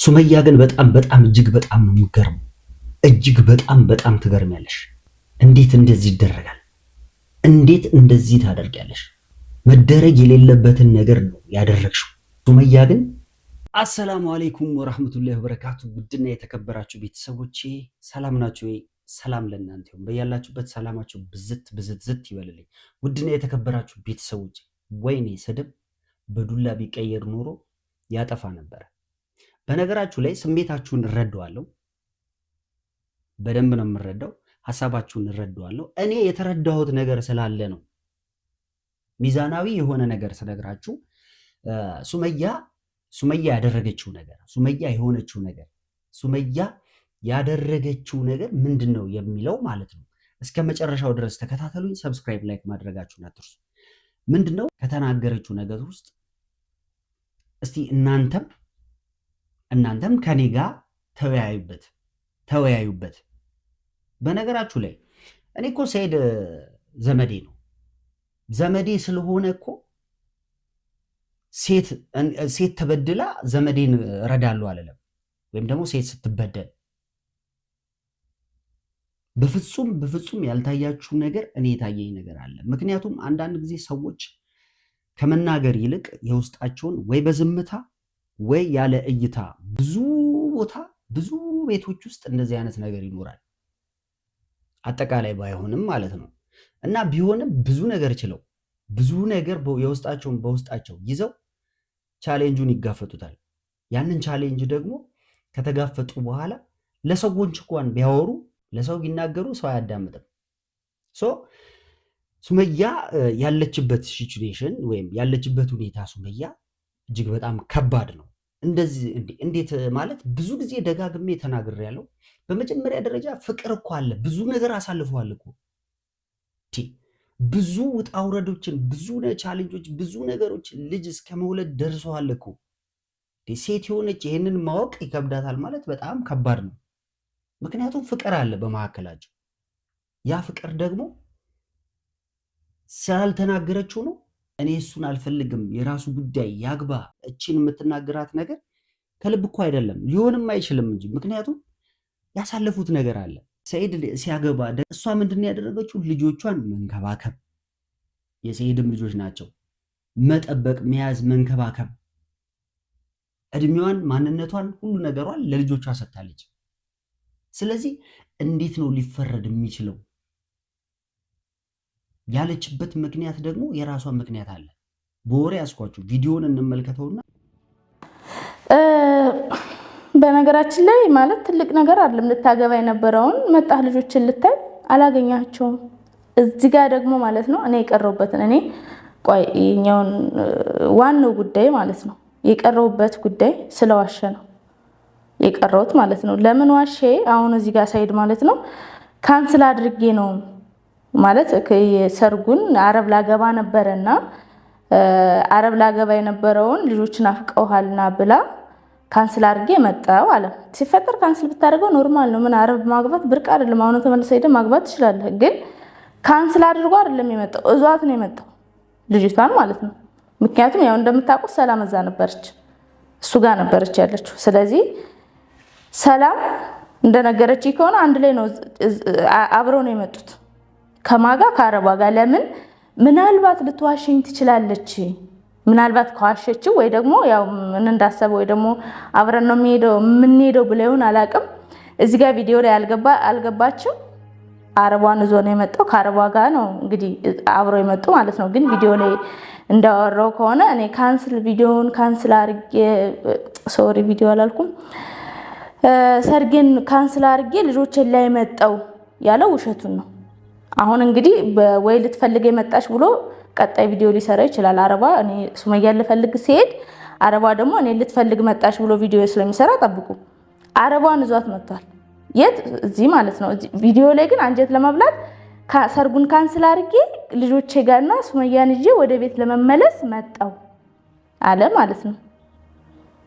ሱመያ ግን በጣም እጅግ በጣም ነው የሚገርመው። እጅግ በጣም ትገርሚያለሽ። እንዴት እንደዚህ ይደረጋል? እንዴት እንደዚህ ታደርጊያለሽ? መደረግ የሌለበትን ነገር ነው ያደረግሽው። ሱመያ ግን አሰላሙ አለይኩም ወራህመቱላሂ ወበረካቱ። ውድና የተከበራችሁ ቤተሰቦቼ ሰላም ናችሁ ወይ? ሰላም ለእናንተ ይሁን። በያላችሁበት ሰላማችሁ ብዝት ይበልልኝ። ውድና የተከበራችሁ ቤተሰቦቼ ወይኔ ስድብ በዱላ ቢቀየር ኖሮ ያጠፋ ነበር። በነገራችሁ ላይ ስሜታችሁን እረዳዋለሁ፣ በደንብ ነው የምረዳው። ሐሳባችሁን እረዳዋለሁ። እኔ የተረዳሁት ነገር ስላለ ነው ሚዛናዊ የሆነ ነገር ስነግራችሁ። ሱመያ ያደረገችው ነገር፣ ሱመያ የሆነችው ነገር፣ ሱመያ ያደረገችው ነገር ምንድን ነው የሚለው ማለት ነው። እስከ መጨረሻው ድረስ ተከታተሉኝ። ሰብስክራይብ፣ ላይክ ማድረጋችሁን አትርሱ። ምንድን ነው ከተናገረችው ነገር ውስጥ እስቲ እናንተም ከኔ ጋር ተወያዩበት። በነገራችሁ ላይ እኔ እኮ ሰይድ ዘመዴ ነው። ዘመዴ ስለሆነ እኮ ሴት ተበድላ ዘመዴን እረዳለሁ አለለም፣ ወይም ደግሞ ሴት ስትበደል። በፍጹም ያልታያችሁ ነገር እኔ የታየኝ ነገር አለ። ምክንያቱም አንዳንድ ጊዜ ሰዎች ከመናገር ይልቅ የውስጣቸውን ወይ በዝምታ ወይ ያለ እይታ፣ ብዙ ቦታ ብዙ ቤቶች ውስጥ እንደዚህ አይነት ነገር ይኖራል። አጠቃላይ ባይሆንም ማለት ነው። እና ቢሆንም ብዙ ነገር ችለው ብዙ ነገር የውስጣቸውን በውስጣቸው ይዘው ቻሌንጁን ይጋፈጡታል። ያንን ቻሌንጅ ደግሞ ከተጋፈጡ በኋላ ለሰዎች እንኳን ቢያወሩ ለሰው ቢናገሩ ሰው አያዳምጥም። ሱመያ ያለችበት ሲቹዌሽን ወይም ያለችበት ሁኔታ ሱመያ እጅግ በጣም ከባድ ነው። እንደዚህ እንዴት ማለት ብዙ ጊዜ ደጋግሜ ተናግሬያለሁ። በመጀመሪያ ደረጃ ፍቅር እኮ አለ። ብዙ ነገር አሳልፈዋል እኮ ብዙ ውጣ ውረዶችን፣ ብዙ ቻሌንጆች፣ ብዙ ነገሮች ልጅ እስከ መውለድ ደርሰዋል እኮ። ሴት የሆነች ይህንን ማወቅ ይከብዳታል ማለት በጣም ከባድ ነው። ምክንያቱም ፍቅር አለ በመካከላቸው። ያ ፍቅር ደግሞ ስላልተናገረችው ነው። እኔ እሱን አልፈልግም፣ የራሱ ጉዳይ ያግባ። እቺን የምትናገራት ነገር ከልብ እኮ አይደለም፣ ሊሆንም አይችልም እንጂ ምክንያቱም ያሳለፉት ነገር አለ። ሰይድ ሲያገባ እሷ ምንድን ያደረገችው? ልጆቿን መንከባከብ፣ የሰይድም ልጆች ናቸው፣ መጠበቅ፣ መያዝ፣ መንከባከብ፣ እድሜዋን፣ ማንነቷን፣ ሁሉ ነገሯን ለልጆቿ ሰጥታለች። ስለዚህ እንዴት ነው ሊፈረድ የሚችለው? ያለችበት ምክንያት ደግሞ የራሷ ምክንያት አለ። በወሬ ያስኳችሁ ቪዲዮውን እንመልከተውና በነገራችን ላይ ማለት ትልቅ ነገር አይደለም። ልታገባ የነበረውን መጣህ ልጆችን ልታይ አላገኛቸውም። እዚህ ጋር ደግሞ ማለት ነው እኔ የቀረውበትን እኔ ቆይ የኛውን ዋናው ጉዳይ ማለት ነው የቀረውበት ጉዳይ ስለዋሸ ነው የቀረውት ማለት ነው። ለምን ዋሼ? አሁን እዚህ ጋር ሳይድ ማለት ነው ካንስል አድርጌ ነው ማለት ሰርጉን አረብ ላገባ ነበረና አረብ ላገባ የነበረውን ልጆችን አፍቀውሃልና ብላ ካንስል አድርጌ መጣው አለ። ሲፈጠር ካንስል ብታደርገው ኖርማል ነው። ምን አረብ ማግባት ብርቅ አይደለም። አሁን ተመልሰህ ሄደህ ማግባት ትችላለህ። ግን ካንስል አድርጎ አይደለም የመጣው፣ እዟት ነው የመጣው ልጅቷን ማለት ነው። ምክንያቱም ያው እንደምታውቁት ሰላም እዛ ነበረች፣ እሱ ጋር ነበረች ያለችው። ስለዚህ ሰላም እንደነገረች ከሆነ አንድ ላይ ነው አብረው ነው የመጡት ከማጋ ከአረቧ ጋር። ለምን ምናልባት ልትዋሸኝ ትችላለች። ምናልባት ከዋሸችው ወይ ደግሞ ያው ምን እንዳሰበ ወይ ደግሞ አብረን ነው የምንሄደው ብለው ይሁን አላውቅም። እዚህ ጋር ቪዲዮ ላይ አልገባችም። አረቧን እዞ ነው የመጣው። ከአረቧ ጋር ነው እንግዲህ አብረው የመጡ ማለት ነው። ግን ቪዲዮ ላይ እንዳወራው ከሆነ እኔ ቪዲዮውን ካንስል አድርጌ ቪዲዮ አላልኩም፣ ሰርጌን ካንስል አድርጌ ልጆችን ላይ መጣው ያለው ውሸቱን ነው። አሁን እንግዲህ ወይ ልትፈልግ የመጣች ብሎ ቀጣይ ቪዲዮ ሊሰራ ይችላል። አረባ እኔ ሱመያን ልፈልግ ሲሄድ አረባ ደግሞ እኔ ልትፈልግ መጣች ብሎ ቪዲዮ ስለሚሰራ ጠብቁ። አረባን እዟት መጥቷል። የት? እዚህ ማለት ነው። ቪዲዮ ላይ ግን አንጀት ለመብላት ሰርጉን ካንስል አድርጌ ልጆቼ ጋርና ሱመያን ይዤ ወደ ቤት ለመመለስ መጣው አለ ማለት ነው።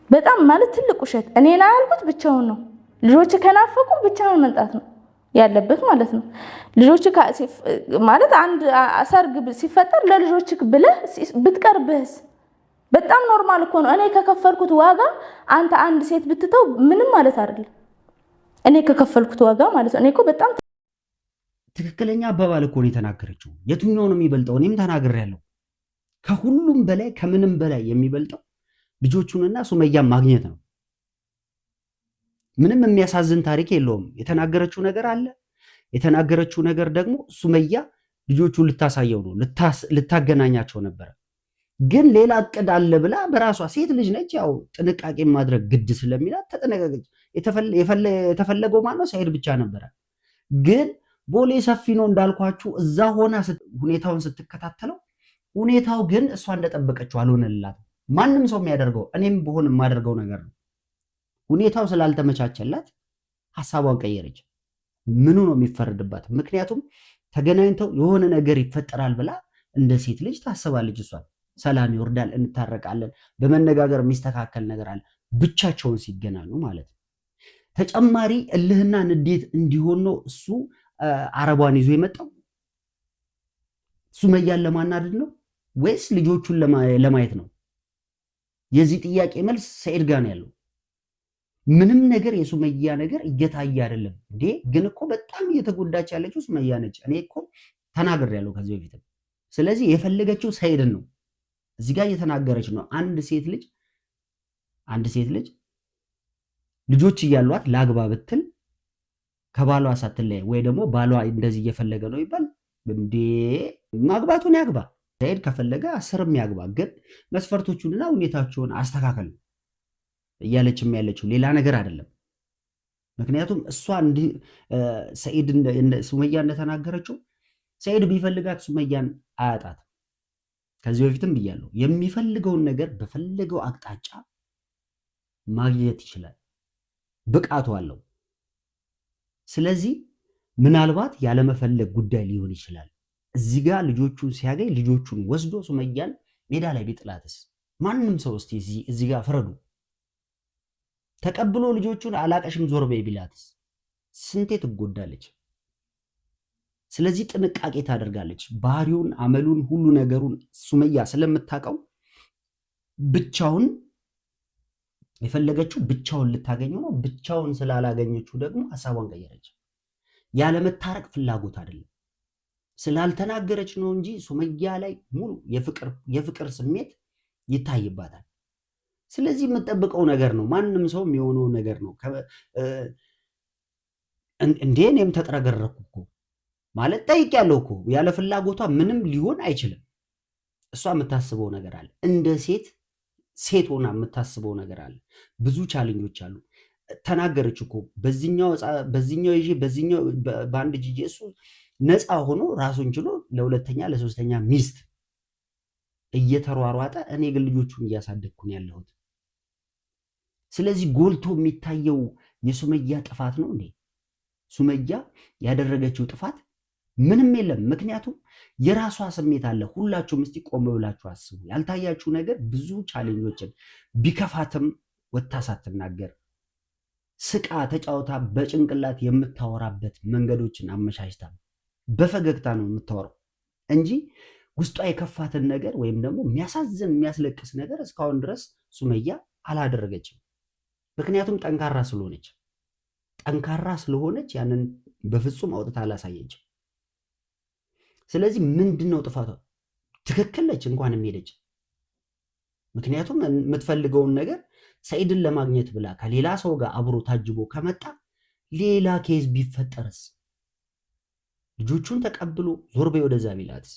በጣም ማለት ትልቅ ውሸት። እኔና ያልኩት ብቻውን ነው። ልጆች ከናፈቁ ብቻውን መምጣት ነው ያለበት ማለት ነው። ልጆች ማለት አንድ ሰርግ ሲፈጠር ለልጆች ብለህ ብትቀርብህስ በጣም ኖርማል እኮ ነው። እኔ ከከፈልኩት ዋጋ አንተ አንድ ሴት ብትተው ምንም ማለት አይደለም። እኔ ከከፈልኩት ዋጋ ማለት ነው። እኔ እኮ በጣም ትክክለኛ አባባል እኮ ነው የተናገረችው። የትኛው ነው የሚበልጠው? እኔም ተናግሬያለሁ። ከሁሉም በላይ ከምንም በላይ የሚበልጠው ልጆቹንና ሱመያን ማግኘት ነው። ምንም የሚያሳዝን ታሪክ የለውም። የተናገረችው ነገር አለ። የተናገረችው ነገር ደግሞ ሱመያ ልጆቹን ልታሳየው ነው፣ ልታገናኛቸው ነበረ። ግን ሌላ እቅድ አለ ብላ በራሷ ሴት ልጅ ነች፣ ያው ጥንቃቄ ማድረግ ግድ ስለሚላት ተጠነቀቀች። የተፈለገው ማነው? ሰኢድ ብቻ ነበረ። ግን ቦሌ ሰፊ ነው እንዳልኳችሁ፣ እዛ ሆና ሁኔታውን ስትከታተለው ሁኔታው ግን እሷ እንደጠበቀችው አልሆነላትም። ማንም ሰው የሚያደርገው እኔም ብሆን የማደርገው ነገር ነው። ሁኔታው ስላልተመቻቸላት ሀሳቧን ቀየረች። ምኑ ነው የሚፈረድባት? ምክንያቱም ተገናኝተው የሆነ ነገር ይፈጠራል ብላ እንደ ሴት ልጅ ታስባለች። እሷ ሰላም ይወርዳል፣ እንታረቃለን፣ በመነጋገር የሚስተካከል ነገር አለ። ብቻቸውን ሲገናኙ ማለት ነው። ተጨማሪ እልህና ንዴት እንዲሆን ነው እሱ አረቧን ይዞ የመጣው። ሱመያን ለማናደድ ነው ወይስ ልጆቹን ለማየት ነው? የዚህ ጥያቄ መልስ ሰኢድ ጋር ነው ያለው። ምንም ነገር የሱመያ ነገር እየታየ አይደለም እንዴ? ግን እኮ በጣም እየተጎዳች ያለችው ሱመያ ነች። እኔ እኮ ተናግሬያለሁ ከዚህ በፊትም። ስለዚህ የፈለገችው ሰኢድን ነው እዚህ ጋር እየተናገረች ነው። አንድ ሴት ልጅ ልጆች እያሏት ላግባ ብትል ከባሏ ሳትለያይ ወይ ደግሞ ባሏ እንደዚህ እየፈለገ ነው ይባል እንዴ? ማግባቱን ያግባ። ሰኢድ ከፈለገ 10ም ያግባ። ግን መስፈርቶቹንና ሁኔታቸውን አስተካከል እያለችም ያለችው ሌላ ነገር አይደለም። ምክንያቱም እሷ እንዲህ ሰኢድ ሱመያ እንደተናገረችው ሰኢድ ቢፈልጋት ሱመያን አያጣት። ከዚህ በፊትም ብያለሁ፣ የሚፈልገውን ነገር በፈለገው አቅጣጫ ማግኘት ይችላል፣ ብቃቱ አለው። ስለዚህ ምናልባት ያለመፈለግ ጉዳይ ሊሆን ይችላል። እዚህ ጋር ልጆቹን ሲያገኝ ልጆቹን ወስዶ ሱመያን ሜዳ ላይ ቢጥላትስ? ማንም ሰው እስቲ እዚህ ጋር ፍረዱ። ተቀብሎ ልጆቹን አላቀሽም ዞር በይ ቢላትስ? ስንቴ ትጎዳለች። ስለዚህ ጥንቃቄ ታደርጋለች። ባህሪውን፣ አመሉን፣ ሁሉ ነገሩን ሱመያ ስለምታውቀው ብቻውን የፈለገችው ብቻውን ልታገኘው ነው። ብቻውን ስላላገኘችው ደግሞ ሀሳቧን ቀየረች። ያለመታረቅ ፍላጎት አይደለም፣ ስላልተናገረች ነው እንጂ ሱመያ ላይ ሙሉ የፍቅር ስሜት ይታይባታል። ስለዚህ የምጠብቀው ነገር ነው። ማንም ሰው የሚሆነው ነገር ነው። እንዴ እኔም ተጥረገረኩ እኮ ማለት ጠይቄያለሁ እኮ። ያለ ፍላጎቷ ምንም ሊሆን አይችልም። እሷ የምታስበው ነገር አለ። እንደ ሴት ሆና የምታስበው ነገር አለ። ብዙ ቻሌንጆች አሉ። ተናገረች እኮ በዚህኛው ይዤ በዚህኛው በአንድ ጂጂ እሱ ነፃ ሆኖ ራሱን ችሎ ለሁለተኛ ለሶስተኛ ሚስት እየተሯሯጠ እኔ ግን ልጆቹን እያሳደግኩ ነው ያለሁት። ስለዚህ ጎልቶ የሚታየው የሱመያ ጥፋት ነው እንዴ? ሱመያ ያደረገችው ጥፋት ምንም የለም። ምክንያቱም የራሷ ስሜት አለ። ሁላችሁም እስቲ ቆም ብላችሁ አስቡ። ያልታያችሁ ነገር ብዙ ቻሌንጆችን ቢከፋትም ወታ ሳትናገር ስቃ ተጫውታ በጭንቅላት የምታወራበት መንገዶችን አመቻችታ በፈገግታ ነው የምታወራው እንጂ ውስጧ የከፋትን ነገር ወይም ደግሞ የሚያሳዝን የሚያስለቅስ ነገር እስካሁን ድረስ ሱመያ አላደረገችም። ምክንያቱም ጠንካራ ስለሆነች ያንን በፍጹም አውጥታ አላሳየችም። ስለዚህ ምንድነው ጥፋቷ? ትክክል ነች እንኳንም ሄደች። ምክንያቱም የምትፈልገውን ነገር ሰኢድን ለማግኘት ብላ ከሌላ ሰው ጋር አብሮ ታጅቦ ከመጣ ሌላ ኬዝ ቢፈጠርስ? ልጆቹን ተቀብሎ ዞር በይ ወደዛ ቢላትስ?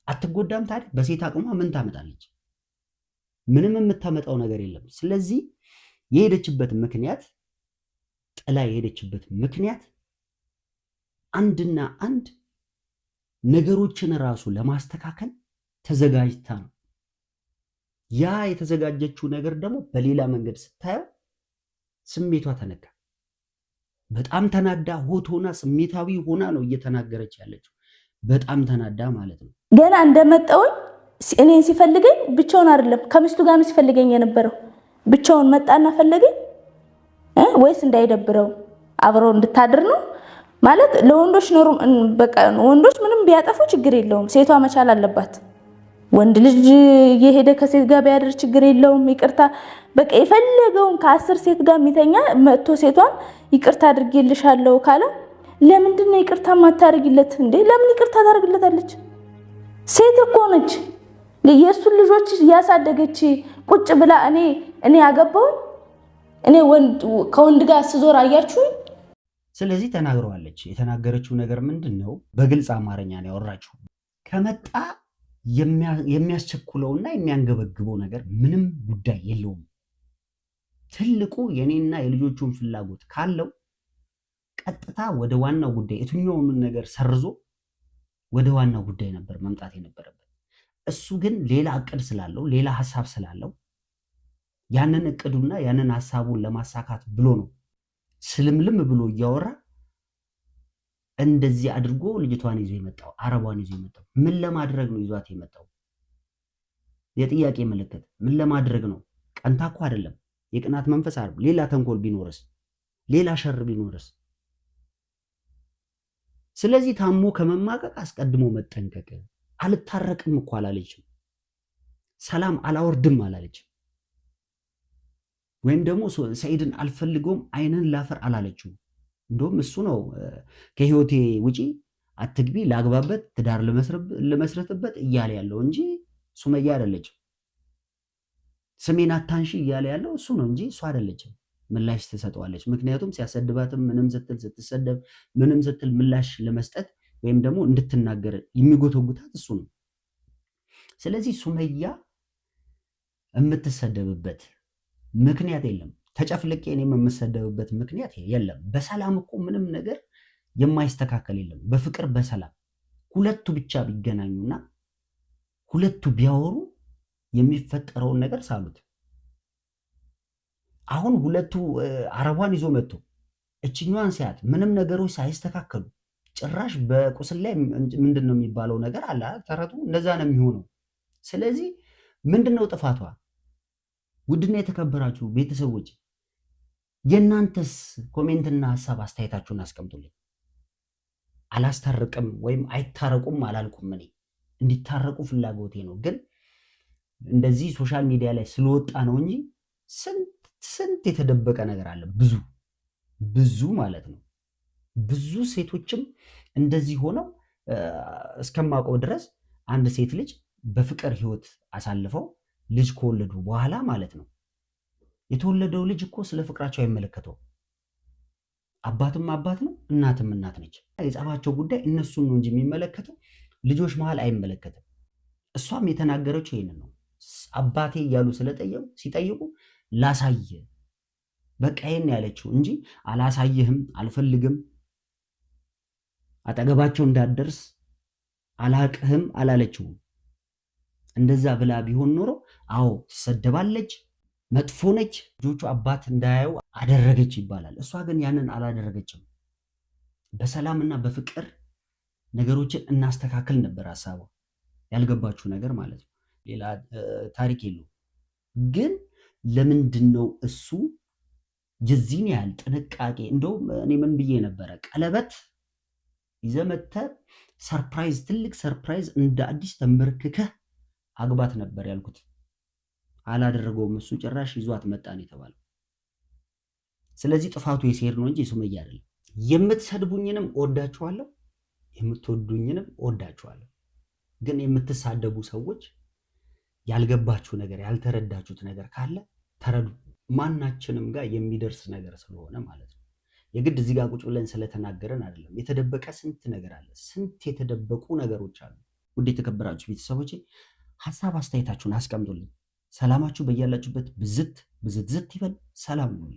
አትጎዳም ታዲያ? በሴት አቅሟ ምን ታመጣለች? ምንም የምታመጣው ነገር የለም። ስለዚህ የሄደችበት ምክንያት ጥላ የሄደችበት ምክንያት አንድና አንድ ነገሮችን ራሱ ለማስተካከል ተዘጋጅታ ነው። ያ የተዘጋጀችው ነገር ደግሞ በሌላ መንገድ ስታየው ስሜቷ ተነካ። በጣም ተናዳ ሆት ሆና ስሜታዊ ሆና ነው እየተናገረች ያለችው። በጣም ተናዳ ማለት ነው። ገና እንደመጣሁኝ እኔን ሲፈልገኝ ብቻውን አይደለም ከሚስቱ ጋር ሲፈልገኝ የነበረው ብቻውን መጣና ፈለገኝ ወይስ እንዳይደብረው አብረው እንድታድር ነው ማለት? ለወንዶች ኖሩ በቃ ወንዶች ምንም ቢያጠፉ ችግር የለውም። ሴቷ መቻል አለባት። ወንድ ልጅ እየሄደ ከሴት ጋር ቢያደር ችግር የለውም፣ ይቅርታ በቃ የፈለገውን ከ10 ሴት ጋር የሚተኛ መጥቶ ሴቷን ይቅርታ አድርጌልሻለሁ ካለ ለምንድን ነው ይቅርታ ማታደርግለት እንዴ? ለምን ይቅርታ ታደርግለታለች? ሴት እኮ ነች። የእሱን ልጆች እያሳደገች ቁጭ ብላ እኔ ያገባው እኔ ከወንድ ጋር ስዞር አያችሁኝ። ስለዚህ ተናግረዋለች። የተናገረችው ነገር ምንድን ነው? በግልጽ አማርኛ ነው ያወራችው። ከመጣ የሚያስቸኩለውና የሚያንገበግበው ነገር ምንም ጉዳይ የለውም። ትልቁ የኔና የልጆቹን ፍላጎት ካለው ቀጥታ ወደ ዋናው ጉዳይ የትኛውንም ነገር ሰርዞ ወደ ዋናው ጉዳይ ነበር መምጣት የነበረበት። እሱ ግን ሌላ እቅድ ስላለው ሌላ ሀሳብ ስላለው ያንን እቅዱና ያንን ሀሳቡን ለማሳካት ብሎ ነው ስልምልም ብሎ እያወራ እንደዚህ አድርጎ ልጅቷን ይዞ የመጣው አረቧን ይዞ የመጣው ምን ለማድረግ ነው ይዟት የመጣው? የጥያቄ ምልክት። ምን ለማድረግ ነው? ቀንታ እኮ አይደለም። የቅናት መንፈስ አይደለም። ሌላ ተንኮል ቢኖርስ? ሌላ ሸር ቢኖርስ? ስለዚህ ታሞ ከመማቀቅ አስቀድሞ መጠንቀቅ። አልታረቅም እኮ አላለችም። ሰላም አላወርድም አላለችም። ወይም ደግሞ ሰኢድን አልፈልገውም አይንን ላፈር አላለችው። እንደውም እሱ ነው ከህይወቴ ውጪ አትግቢ፣ ላግባበት፣ ትዳር ልመስረትበት እያለ ያለው እንጂ ሱመያ አይደለችም። ስሜን አታንሺ እያለ ያለው እሱ ነው እንጂ እሱ አይደለችም። ምላሽ ትሰጠዋለች። ምክንያቱም ሲያሰድባትም ምንም ስትል ስትሰደብ ምንም ስትል ምላሽ ለመስጠት ወይም ደግሞ እንድትናገር የሚጎተጉታት እሱ ነው። ስለዚህ ሱመያ የምትሰደብበት ምክንያት የለም። ተጨፍልቄ እኔም የምሰደብበት ምክንያት የለም። በሰላም እኮ ምንም ነገር የማይስተካከል የለም። በፍቅር በሰላም ሁለቱ ብቻ ቢገናኙና ሁለቱ ቢያወሩ የሚፈጠረውን ነገር ሳሉት። አሁን ሁለቱ አረቧን ይዞ መጥቶ እችኛዋን ሲያት ምንም ነገሮች ሳይስተካከሉ ጭራሽ በቁስል ላይ ምንድን ነው የሚባለው ነገር አለ ተረቱ፣ እንደዛ ነው የሚሆነው። ስለዚህ ምንድን ነው ጥፋቷ? ውድና የተከበራችሁ ቤተሰቦች የእናንተስ ኮሜንትና ሀሳብ አስተያየታችሁን አስቀምጡልኝ። አላስታርቅም ወይም አይታረቁም አላልኩም። እኔ እንዲታረቁ ፍላጎቴ ነው። ግን እንደዚህ ሶሻል ሚዲያ ላይ ስለወጣ ነው እንጂ ስንት የተደበቀ ነገር አለ። ብዙ ማለት ነው። ብዙ ሴቶችም እንደዚህ ሆነው እስከማውቀው ድረስ አንድ ሴት ልጅ በፍቅር ህይወት አሳልፈው ልጅ ከወለዱ በኋላ ማለት ነው የተወለደው ልጅ እኮ ስለ ፍቅራቸው አይመለከተው። አባትም አባት ነው፣ እናትም እናት ነች። የጸባቸው ጉዳይ እነሱን ነው እንጂ የሚመለከተው ልጆች መሀል አይመለከትም። እሷም የተናገረችው ይሄንን ነው። አባቴ እያሉ ሲጠይቁ ላሳየ በቃ ይሄን ያለችው እንጂ አላሳየህም፣ አልፈልግም፣ አጠገባቸው እንዳትደርስ አላቅህም አላለችውም። እንደዛ ብላ ቢሆን ኖሮ አዎ ትሰደባለች፣ መጥፎ ነች፣ ልጆቹ አባት እንዳያዩ አደረገች ይባላል። እሷ ግን ያንን አላደረገችም። በሰላምና በፍቅር ነገሮችን እናስተካክል ነበር ሀሳቧ። ያልገባችሁ ነገር ማለት ነው። ሌላ ታሪክ የለውም። ግን ለምንድን ነው እሱ የዚህን ያህል ጥንቃቄ? እንደውም እኔ ምን ብዬ ነበረ፣ ቀለበት ይዘህ መተህ ሰርፕራይዝ፣ ትልቅ ሰርፕራይዝ እንደ አዲስ ተንበርክከህ አግባት ነበር ያልኩት። አላደረገውም። እሱ ጭራሽ ይዟት መጣን የተባለው። ስለዚህ ጥፋቱ የሴር ነው እንጂ የሱመያ አይደለም። የምትሰድቡኝንም እወዳችኋለሁ፣ የምትወዱኝንም እወዳችኋለሁ። ግን የምትሳደቡ ሰዎች ያልገባችሁ ነገር ያልተረዳችሁት ነገር ካለ ተረዱ። ማናችንም ጋር የሚደርስ ነገር ስለሆነ ማለት ነው። የግድ እዚህ ጋር ቁጭ ብለን ስለተናገረን አይደለም። የተደበቀ ስንት ነገር አለ። ስንት የተደበቁ ነገሮች አሉ። ውድ የተከበራችሁ ቤተሰቦቼ ሀሳብ አስተያየታችሁን አስቀምጡልኝ። ሰላማችሁ በያላችሁበት ብዝት ይበል። ሰላም ነው።